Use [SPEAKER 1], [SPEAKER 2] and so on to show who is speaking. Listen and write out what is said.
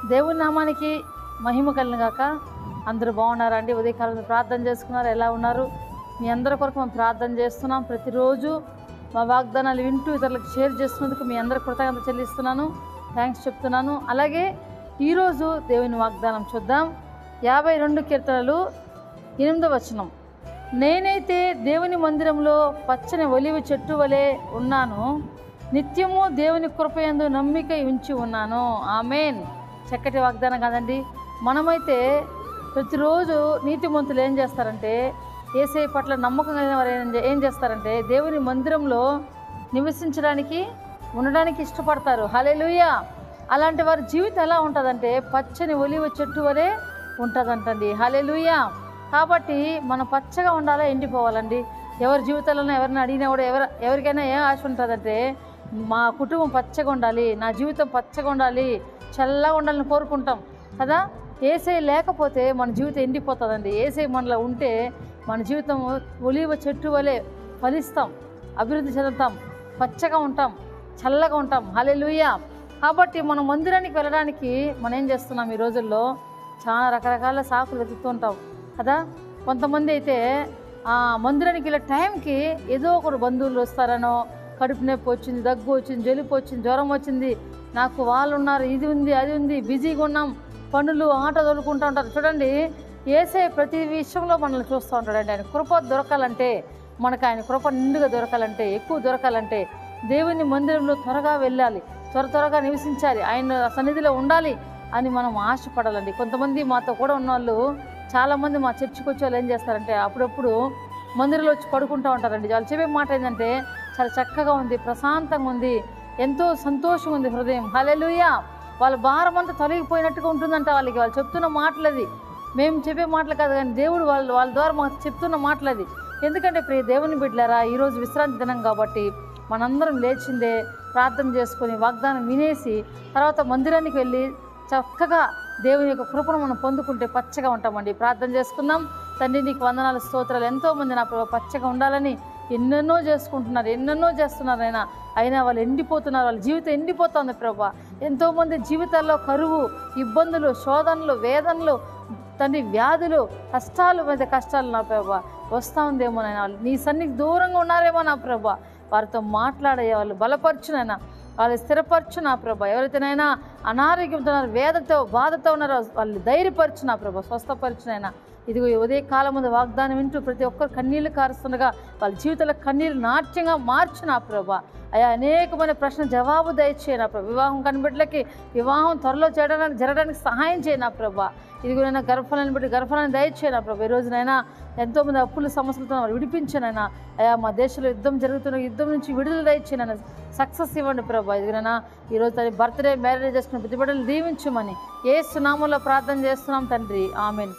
[SPEAKER 1] దేవుని నామానికి మహిమ కలుగుగాక. అందరూ బాగున్నారండి? ఉదయకాలంలో ప్రార్థన చేసుకున్నారు, ఎలా ఉన్నారు? మీ అందరి కొరకు మేము ప్రార్థన చేస్తున్నాం. ప్రతిరోజు మా వాగ్దానాలు వింటూ ఇతరులకు షేర్ చేస్తున్నందుకు మీ అందరి కృతజ్ఞత చెల్లిస్తున్నాను, థ్యాంక్స్ చెప్తున్నాను. అలాగే ఈరోజు దేవుని వాగ్దానం చూద్దాం. 52 కీర్తనలు 8వ వచనం. నేనైతే దేవుని మందిరంలో పచ్చని ఒలివ చెట్టు వలె ఉన్నాను, నిత్యము దేవుని కృపయందు నమ్మిక ఉంచి ఉన్నాను. ఆమేన్. చక్కటి వాగ్దానం కదండి. మనమైతే ప్రతిరోజు నీతిమంతులు ఏం చేస్తారంటే, యేసయ్య పట్ల నమ్మకం కలిగిన వారు ఏం చేస్తారంటే దేవుని మందిరంలో నివసించడానికి ఉండడానికి ఇష్టపడతారు. హల్లెలూయా. అలాంటి వారి జీవితం ఎలా ఉంటుందంటే పచ్చని ఒలివ చెట్టు వలె ఉంటుందంటండి. హల్లెలూయా. కాబట్టి మనం పచ్చగా ఉండాలా, ఎండిపోవాలండి. ఎవరి జీవితాలను ఎవరిని అడిగినా కూడా ఎవరికైనా ఏం ఆశ ఉంటుందంటే, మా కుటుంబం పచ్చగా ఉండాలి, నా జీవితం పచ్చగా ఉండాలి, చల్లగా ఉండాలని కోరుకుంటాం కదా. యేసయ్య లేకపోతే మన జీవితం ఎండిపోతుందండి. యేసయ్య మనలో ఉంటే మన జీవితం ఒలివ చెట్టు వలె ఫలిస్తాం, అభివృద్ధి చెందుతాం, పచ్చగా ఉంటాం, చల్లగా ఉంటాం. హల్లెలూయా. కాబట్టి మనం మందిరానికి వెళ్ళడానికి మనం ఏం చేస్తున్నాం, ఈ రోజుల్లో చాలా రకరకాల సాకులు వెతుకుతుంటాం కదా. కొంతమంది అయితే మందిరానికి వెళ్ళే టైంకి ఏదో ఒకరు బంధువులు వస్తారనో, కడుపు నొప్పి వచ్చింది, దగ్గు వచ్చింది, జలుపు వచ్చింది, జ్వరం వచ్చింది, నాకు వాళ్ళు ఉన్నారు, ఇది ఉంది, అది ఉంది, బిజీగా ఉన్నాం, పనులు ఆట తోలుకుంటూ ఉంటారు. చూడండి, యేసయ్య ప్రతి విషయంలో మనల్ని చూస్తూ ఉంటాడండి. ఆయన కృప దొరకాలంటే, మనకు ఆయన కృప నిండుగా దొరకాలంటే, ఎక్కువ దొరకాలంటే దేవుని మందిరంలో త్వరగా వెళ్ళాలి, త్వరగా నివసించాలి, ఆయన సన్నిధిలో ఉండాలి అని మనం ఆశపడాలండి. కొంతమంది మాతో కూడా ఉన్నవాళ్ళు, చాలామంది మా చర్చికి వచ్చే వాళ్ళు ఏం చేస్తారంటే అప్పుడప్పుడు మందిరంలో వచ్చి పడుకుంటూ ఉంటారండి. వాళ్ళు చెప్పే మాట ఏంటంటే, చాలా చక్కగా ఉంది, ప్రశాంతంగా ఉంది, ఎంతో సంతోషం ఉంది హృదయం. హల్లెలూయా. వాళ్ళ భారం అంతా తొలగిపోయినట్టుగా ఉంటుందంట వాళ్ళకి. వాళ్ళు చెప్తున్న మాటలది, మేము చెప్పే మాటలు కాదు కానీ దేవుడు వాళ్ళ ద్వారా మాకు చెప్తున్న మాటలది. ఎందుకంటే ప్రియ దేవుని బిడ్డలారా, ఈరోజు విశ్రాంతి దినం కాబట్టి మనందరం లేచిందే ప్రార్థన చేసుకొని వాగ్దానం వినేసి తర్వాత మందిరానికి వెళ్ళి చక్కగా దేవుని యొక్క కృపను మనం పొందుకుంటే పచ్చగా ఉంటామండి. ప్రార్థన చేసుకుందాం. తండ్రి, నీకు వందనాలు, స్తోత్రాలు. ఎంతోమంది నా ప్రభు పచ్చగా ఉండాలని ఎన్నెన్నో చేసుకుంటున్నారు, ఎన్నెన్నో చేస్తున్నారు. అయినా వాళ్ళు ఎండిపోతున్నారు, వాళ్ళ జీవితం ఎండిపోతుంది ప్రభు. ఎంతోమంది జీవితాల్లో కరువు, ఇబ్బందులు, శోధనలు, వేదనలు, తండ్రి, వ్యాధులు, కష్టాలు మీద కష్టాలు నా ప్రభు వస్తూ ఉందేమోనైనా, వాళ్ళు నీ సన్నిధికి దూరంగా ఉన్నారేమో నా ప్రభు. వారితో మాట్లాడే వాళ్ళు బలపరచునైనా, వాళ్ళు స్థిరపరచు నా ప్రభ. ఎవరైతేనైనా అనారోగ్యంతో ఉన్నారు, వేదతో బాధతో ఉన్నారో వాళ్ళు ధైర్యపరచు నా ప్రభ, స్వస్థపరచునైనా. ఇదిగో ఉదయ కాలం ముందు వాగ్దానం వింటూ ప్రతి ఒక్కరు కన్నీళ్లు కారుస్తుండగా వాళ్ళ జీవితంలో కన్నీళ్ళు నాట్యంగా మార్చు నా ప్రభ. అయ్యా, అనేకమైన ప్రశ్న జవాబు దయచేయి నా ప్రభ. వివాహం కనిబిడ్డలకి వివాహం త్వరలో జరగడానికి సహాయం చేయి నా ప్రభ. ఇదిగో నైనా గర్భఫలాన్ని బట్టి గర్భఫలాన్ని దయచేయి నా ప్రభ. ఈ రోజునైనా ఎంతోమంది అప్పుల సమస్యలతో విడిపించానైనా. అయ్యా, మా దేశంలో యుద్ధం జరుగుతున్న యుద్ధం నుంచి విడుదల దయచేయనైనా, సక్సెస్ ఇవ్వండి ప్రభా. ఇదిగైనా ఈరోజు తన బర్త్డే మ్యారేజ్ చేసుకున్న ప్రతి బిడ్డలు దీవించమని యేసు నామములో ప్రార్థన చేస్తున్నాం తండ్రి. ఆమేన్.